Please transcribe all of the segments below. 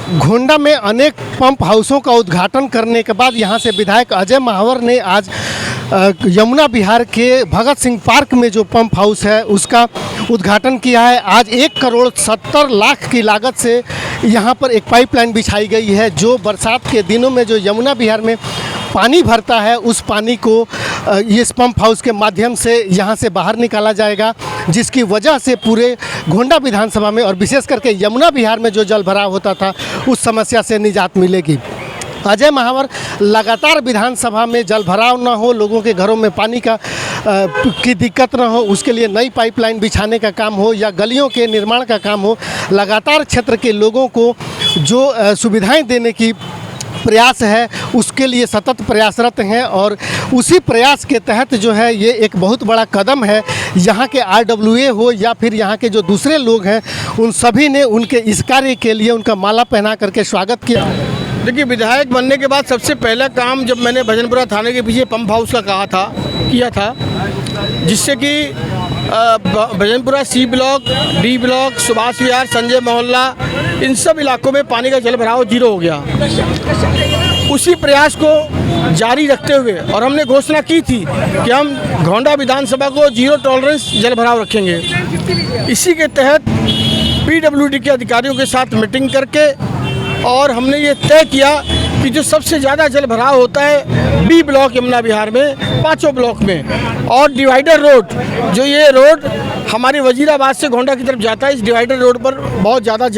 घोंडा में अनेक पंप हाउसों का उद्घाटन करने के बाद यहाँ से विधायक अजय महावर ने आज यमुना विहार के भगत सिंह पार्क में जो पंप हाउस है उसका उद्घाटन किया है। आज 1,70,00,000 की लागत से यहाँ पर एक पाइपलाइन बिछाई गई है, जो बरसात के दिनों में जो यमुना विहार में पानी भरता है उस पानी को इस पंप हाउस के माध्यम से यहाँ से बाहर निकाला जाएगा, जिसकी वजह से पूरे घोंडा विधानसभा में और विशेष करके यमुना विहार में जो जल भराव होता था उस समस्या से निजात मिलेगी। अजय महावर लगातार विधानसभा में जल भराव न हो, लोगों के घरों में पानी की दिक्कत न हो, उसके लिए नई पाइपलाइन बिछाने का काम हो या गलियों के निर्माण का काम हो, लगातार क्षेत्र के लोगों को जो सुविधाएं देने की प्रयास है उसके लिए सतत प्रयासरत हैं। और उसी प्रयास के तहत जो है ये एक बहुत बड़ा कदम है। यहाँ के RWA हो या फिर यहाँ के जो दूसरे लोग हैं उन सभी ने उनके इस कार्य के लिए उनका माला पहना करके स्वागत किया। देखिए, विधायक बनने के बाद सबसे पहला काम जब मैंने भजनपुरा थाने के पीछे पंप हाउस का किया था, जिससे कि Bhajanpura C block, D block, Subhash Vihar, Sanjay Mohalla, इन सब इलाकों में पानी का जल भराव 0 हो गया। उसी प्रयास को जारी रखते हुए और हमने घोषणा की थी कि हम घोंडा विधानसभा को 0 टॉलरेंस जल भराव रखेंगे। इसी के तहत PWD के अधिकारियों के साथ मीटिंग करके और हमने ये तय किया कि जो सबसे ज़्यादा जल भराव होता है B ब्लॉक यमुना विहार में 5 ब्लॉक में, और डिवाइडर रोड, जो ये रोड हमारे वजीराबाद से घोंडा की तरफ जाता है, इस डिवाइडर रोड पर बहुत ज़्यादा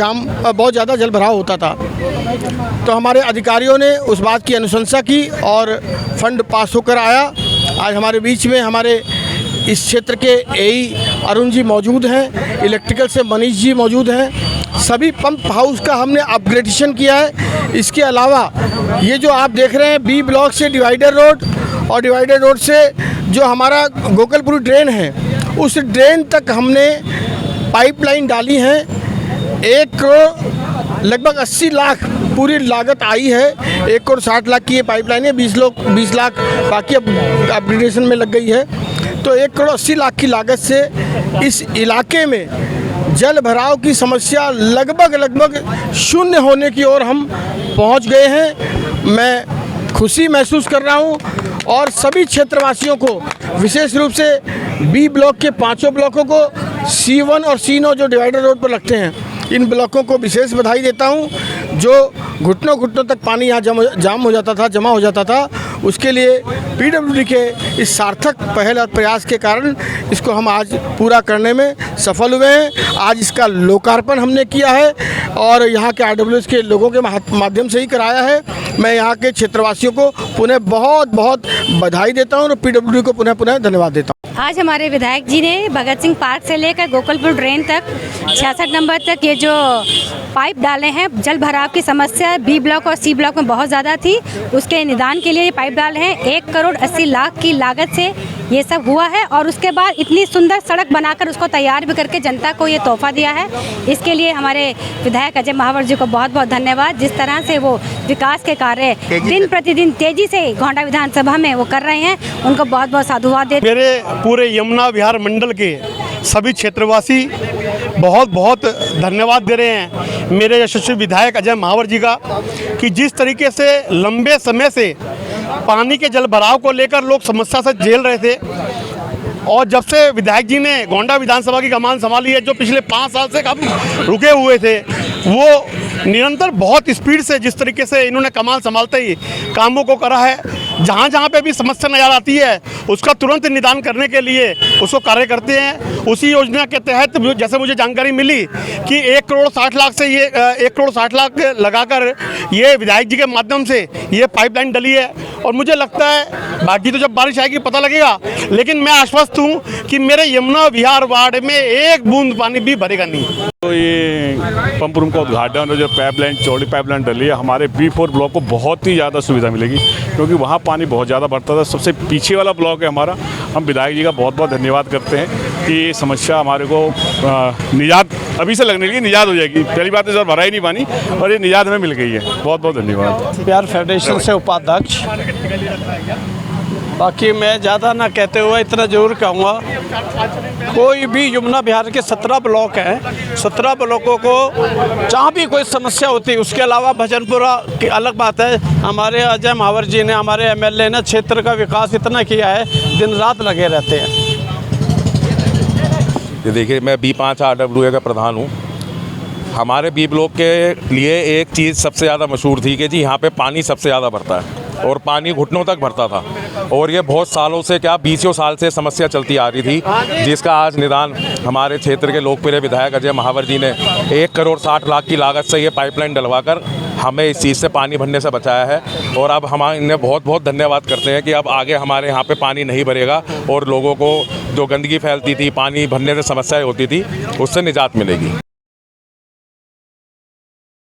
जल भराव होता था। तो हमारे अधिकारियों ने उस बात की अनुशंसा की और फंड पास होकर आया। आज हमारे बीच में हमारे इस क्षेत्र के AE अरुण जी मौजूद हैं, इलेक्ट्रिकल से मनीष जी मौजूद हैं। सभी पंप हाउस का हमने अपग्रेडेशन किया है। इसके अलावा ये जो आप देख रहे हैं B ब्लॉक से डिवाइडर रोड और डिवाइडर रोड से जो हमारा गोकलपुरी ड्रेन है, उस ड्रेन तक हमने पाइपलाइन डाली है। 1 करोड़ लगभग 80 लाख पूरी लागत आई है। 1 करोड़ 60 लाख की ये पाइपलाइन है, 20 लाख बाकी अपग्रेडेशन में लग गई है। तो 1 करोड़ 80 लाख की लागत से इस इलाके में जल भराव की समस्या लगभग शून्य होने की ओर हम पहुंच गए हैं। मैं खुशी महसूस कर रहा हूं और सभी क्षेत्रवासियों को, विशेष रूप से B ब्लॉक के 5 ब्लॉकों को, C1 और C9 जो डिवाइडर रोड पर लगते हैं, इन ब्लॉकों को विशेष बधाई देता हूं। जो घुटनों तक पानी यहाँ जमा हो जाता था, उसके लिए PWD के इस सार्थक पहल और प्रयास के कारण इसको हम आज पूरा करने में सफल हुए हैं। आज इसका लोकार्पण हमने किया है और यहाँ के RWA के लोगों के माध्यम से ही कराया है। मैं यहाँ के क्षेत्रवासियों को पुनः बहुत बधाई देता हूँ और PWD को पुनः धन्यवाद देता हूँ। आज हमारे विधायक जी ने भगत सिंह पार्क से लेकर गोकलपुर ड्रेन तक 66 नंबर तक ये जो पाइप डाले हैं, जल भराव की समस्या B ब्लॉक और C ब्लॉक में बहुत ज़्यादा थी, उसके निदान के लिए ये पाइप डाले हैं। 1 करोड़ 80 लाख की लागत से ये सब हुआ है और उसके बाद इतनी सुंदर सड़क बनाकर उसको तैयार भी करके जनता को ये तोहफा दिया है। इसके लिए हमारे विधायक अजय महावर जी को बहुत धन्यवाद। जिस तरह से वो विकास के कार्य दिन प्रतिदिन तेजी से घोंडा विधानसभा में वो कर रहे हैं, उनको बहुत साधुवाद देते। मेरे पूरे यमुना विहार मंडल के सभी क्षेत्रवासी बहुत धन्यवाद दे रहे हैं मेरे यशस्वी विधायक अजय महावर जी का, कि जिस तरीके से लंबे समय से पानी के जल भराव को लेकर लोग समस्या से झेल रहे थे और जब से विधायक जी ने घोंडा विधानसभा की कमान संभाली है, जो पिछले 5 साल से कब रुके हुए थे, वो निरंतर बहुत स्पीड से जिस तरीके से इन्होंने कमान संभालते ही कामों को करा है। जहाँ पे भी समस्या नजर आती है उसका तुरंत निदान करने के लिए उसको कार्य करते हैं। उसी योजना के तहत जैसे मुझे जानकारी मिली कि 1 करोड़ 60 लाख से ये 1 करोड़ 60 लाख लगाकर ये विधायक जी के माध्यम से ये पाइपलाइन डली है। और मुझे लगता है बाकी तो जब बारिश आएगी पता लगेगा, लेकिन मैं आश्वस्त हूँ कि मेरे यमुना विहार वार्ड में 1 बूंद पानी भी भरेगा नहीं। तो ये पंप रूम का उद्घाटन और जो पाइपलाइन, चौड़ी पाइपलाइन डली है, हमारे B4 ब्लॉक को बहुत ही ज़्यादा सुविधा मिलेगी, क्योंकि वहाँ पानी बहुत ज़्यादा बढ़ता था। सबसे पीछे वाला ब्लॉक है हमारा। हम विधायक जी का बहुत धन्यवाद करते हैं कि ये समस्या हमारे को निजात अभी से लगने लगी, निजात हो जाएगी। पहली बात तो सर भरा ही नहीं पानी और ये निजात हमें मिल गई है। बहुत धन्यवाद। बिहार फेडरेशन से उपाध्यक्ष बाकी मैं ज़्यादा ना कहते हुए इतना ज़रूर कहूँगा, कोई भी यमुना विहार के 17 ब्लॉक हैं, 17 ब्लॉकों को जहाँ भी कोई समस्या होती है, उसके अलावा भजनपुरा की अलग बात है। हमारे अजय महावर जी ने, हमारे एमएलए ने क्षेत्र का विकास इतना किया है, दिन रात लगे रहते हैं। ये देखिए, मैं B5 RWA का प्रधान हूँ। हमारे बी ब्लॉक के लिए एक चीज़ सबसे ज़्यादा मशहूर थी कि जी यहाँ पे पानी सबसे ज़्यादा भरता है और पानी घुटनों तक भरता था, और ये बहुत सालों से, क्या 20 साल से समस्या चलती आ रही थी, जिसका आज निदान हमारे क्षेत्र के लोकप्रिय विधायक अजय महावर जी ने 1 करोड़ 60 लाख की लागत से ये पाइपलाइन डलवाकर हमें इस चीज़ से पानी भरने से बचाया है। और अब हम इन्हें बहुत बहुत धन्यवाद करते हैं कि अब आगे हमारे यहाँ पे पानी नहीं भरेगा और लोगों को जो गंदगी फैलती थी, पानी भरने से समस्याएं होती थी, उससे निजात मिलेगी।